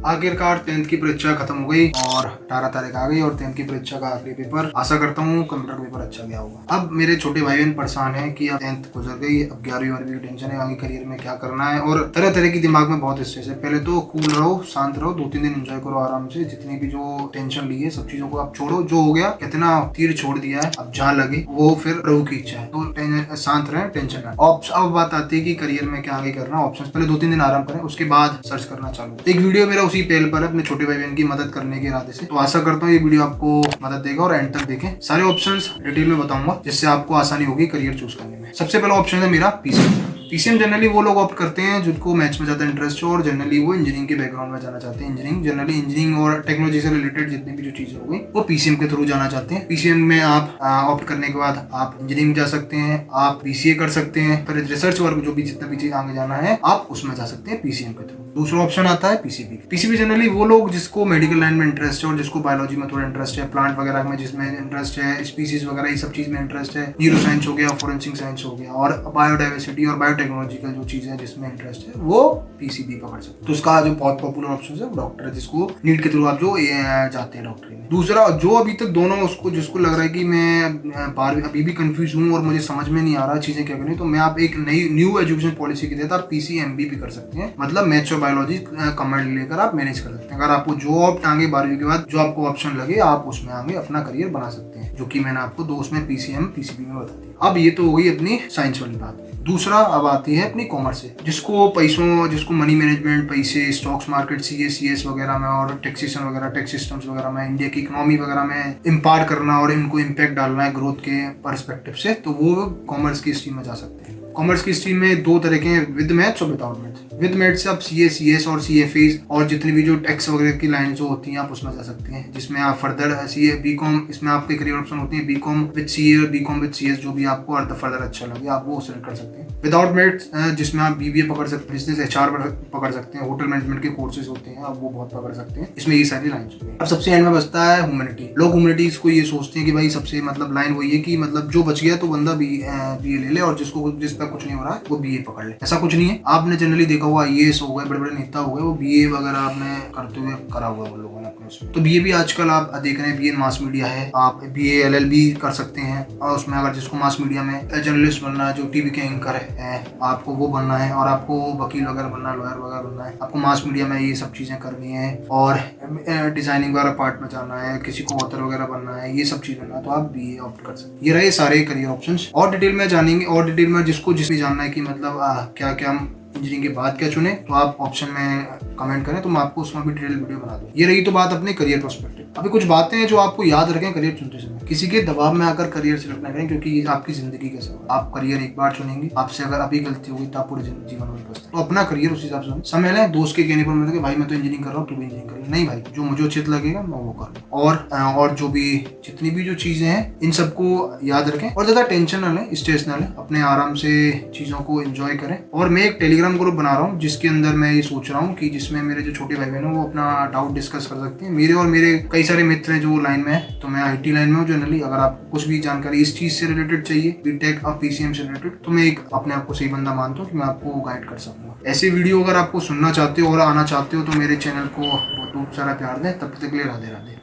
आखिरकार 10th की परीक्षा खत्म हो गई और 18 तारीख आ गई और 10th की परीक्षा का आखिरी पेपर। आशा करता हूँ कंप्यूटर का पेपर अच्छा गया होगा। अब मेरे छोटे भाई बहन परेशान हैं कि अब 10th गुजर गई, अब 11वीं 12वीं की टेंशन है, आगे करियर में क्या करना है और तरह तरह की दिमाग में बहुत स्ट्रेस है। पहले तो कूल रहो, शांत रहो, 2-3 दिन एंजॉय करो आराम से। जितनी भी जो टेंशन ली है सब चीजों को आप छोड़ो। जो हो गया कितना तीर छोड़ दिया है, अब जहाँ लगे वो फिर प्रभु की इच्छा है। तो शांत रहे, टेंशन ना। अब बात आती है कि करियर में क्या आगे करना, ऑप्शंस। पहले 2-3 दिन आराम करें, उसके बाद सर्च करना चालू। एक वीडियो मेरा उसी पहल पर अपने छोटे भाई बहन की मदद करने के इरादे से, तो आशा करता हूँ ये वीडियो आपको मदद देगा और एंड तक देखें। सारे ऑप्शंस डिटेल में बताऊंगा जिससे आपको आसानी होगी करियर चूज करने में। सबसे पहला ऑप्शन है मेरा पीसीएम। पीसीएम जनरली वो लोग ऑप्ट करते हैं जिनको मैथ्स में ज्यादा इंटरेस्ट हो और जनरली वो इंजीनियरिंग के बैकग्राउंड में जाना चाहते हैं। इंजीनियरिंग और टेक्नोलॉजी से रिलेटेड जितनी भी जो चीजें हो गई वो पीसीएम के थ्रू जाना चाहते हैं। पीसीएम में आप ऑप्ट करने के बाद आप इंजीनियरिंग जा सकते हैं, आप बीसीए कर सकते हैं, फिर रिसर्च वर्क जो भी जितना भी चीज आगे जाना है आप उसमें जा सकते हैं पीसीएम के थ्रू। दूसरा ऑप्शन आता है पीसीबी। पीसीबी जनरली वो लोग जिसको मेडिकल लाइन में इंटरेस्ट है और जिसको बायोलॉजी में थोड़ा इंटरेस्ट है, प्लांट वगैरह में जिसमें इंटरेस्ट है, स्पीसीज वगैरह ये सब चीज में इंटरेस्ट है, न्यूरो साइंस हो गया, फोरेंसिक साइंस हो गया और बायोडाइवर्सिटी और बायोटेक्नोलॉजिकल जो चीजें जिसमें इंटरेस्ट है वो पीसीबी पकड़ सकते हैं। तो उसका जो बहुत पॉपुलर ऑप्शन है डॉक्टर है, जिसको नीट के थ्रू आप जो जाते हैं डॉक्टरी में। दूसरा जो अभी तक दोनों उसको जिसको लग रहा है कि मैं 12वीं अभी भी कंफ्यूज हूँ और मुझे समझ में नहीं आ रहा चीजें क्या करनी, तो मैं आप एक नई न्यू एजुकेशन पॉलिसी के तहत आप पीसीएमबी भी कर सकते हैं। मतलब मैथ्स और बायोलॉजी कमांड लेकर आप मैनेज कर सकते हैं। अगर आपको जो ऑप्ट आगे 12वीं के बाद जो आपको ऑप्शन लगे आप उसमें आगे अपना करियर बना सकते हैं, जो कि मैंने आपको दो उसमें पीसीएम पीसीबी में बता दिया। अब ये तो हो गई अपनी साइंस वाली बात। दूसरा अब आती है अपनी कॉमर्स से, जिसको मनी मैनेजमेंट, पैसे, स्टॉक्स मार्केट, सीएस वगैरह में और टैक्सेशन वगैरह, टैक्स सिस्टम्स वगैरह में, इंडिया की इकोनॉमी वगैरह में इम्पार्ट करना और इनको इम्पैक्ट डालना है ग्रोथ के पर्सपेक्टिव से, तो वो कॉमर्स की स्ट्रीम में जा सकते हैं। कॉमर्स की स्ट्रीम में दो तरह के हैं, विद मैथ्स और विदाउट मैथ्स। विद मैथ्स आप सीएस और सीएफए और जितनी भी जो टैक्स वगैरह की लाइन जो होती हैं आप उसमें जा सकते हैं, जिसमें आप फर्दर सीए बीकॉम, इसमें आपके करियर ऑप्शन होते हैं बीकॉम विद सीए और बीकॉम विद सीएस, जो भी आपको अर्थ फर्दर अच्छा लगे आप वो सेलेक्ट कर सकते हैं। विदाउट मैथ्स जिसमें आप बीबीए पकड़ सकते हैं, बिजनेस एचआर पकड़ सकते हैं, होटल मैनेजमेंट के कोर्सेज होते हैं आप वो बहुत पकड़ सकते हैं। इसमें ये सारी लाइन्स होती हैं। अब सबसे एंड में बचता है ह्यूमैनिटी। लोग ह्यूमैनिटीज को ये सोचते हैं कि भाई सबसे मतलब लाइन वही है कि मतलब जो बच गया तो बंदा बीए ले ले और जिस पर कुछ नहीं हो रहा है वो बीए पकड़ ले। ऐसा कुछ नहीं है। आपने जनरली देखा हुआ आईएएस हो गए, बड़े बड़े नेता हो गए, वो बीए वगैरह आपने करते हुए करा हुआ है उन लोगों ने अपने उसमें। तो बीए भी आजकल आप देख रहे हैं, बीए मास मीडिया है, आप बीए एलएलबी कर सकते हैं और उसमें अगर जिसको मास मीडिया में जर्नलिस्ट बनना है, जो टीवी के एंकर है आपको वो बनना है और आपको वकील वगैरह बनना है, लॉयर वगैरह बनना है, आपको मास मीडिया में ये सब चीजें करनी है और डिजाइनिंग वगैरह पार्ट में जाना है, किसी को ऑथर वगैरह बनना है, ये सब चीज बनना है, तो आप बीए ऑप्ट कर सकते हैं। ये रहे सारे करियर ऑप्शंस। और डिटेल में जानेंगे और डिटेल में जिसको जिसमें जानना है कि मतलब क्या क्या हम इंजीनियरिंग के बाद क्या चुने, तो आप ऑप्शन में कमेंट करें तो मैं आपको उसमें भी डिटेल वीडियो बना दूं। ये रही तो बात अपने करियर पर्सपेक्टिव। अभी कुछ बातें हैं जो आपको याद रखें करियर चुनते समय। किसी के दबाव में आकर करियर सिलेक्ट ना करें, क्योंकि ये आपकी जिंदगी का सवाल। आप करियर एक बार चुनेंगे, आपसे अगर अभी गलती होगी तो आप पूरे जीवन में पछताएंगे। तो अपना करियर उस हिसाब से समय लें। दोस्त के कहने पर मतलब भाई मैं तो इंजीनियरिंग कर रहा हूँ, तू भी इंजीनियरिंग कर, नहीं भाई, जो मुझे उचित लगेगा मैं वो करूँ। और जो भी जितनी भी जो चीजें हैं इन सबको याद रखें और ज्यादा टेंशन ना लें, स्ट्रेस ना लें, अपने आराम से चीजों को एंजॉय करें। और मैं एक टेलीग्राम ग्रुप बना रहा हूँ जिसके अंदर मैं ये सोच रहा हूँ कि जिसमें मेरे जो छोटे भाई बहन हैं वो अपना डाउट डिस्कस कर सकते हैं। मेरे और मेरे कई सारे मित्र हैं जो लाइन में है, तो मैं आईटी लाइन में हूँ जनरली। अगर आप कुछ भी जानकारी इस चीज से रिलेटेड चाहिए, बीटेक और पीसीएम से रिलेटेड, तो मैं एक अपने आप को सही बंदा मानता हूँ कि मैं आपको गाइड कर सकूंगा। ऐसे वीडियो अगर आपको सुनना चाहते हो और आना चाहते हो तो मेरे चैनल को बहुत सारा प्यार दें। तब तक के लिए राधे राधे।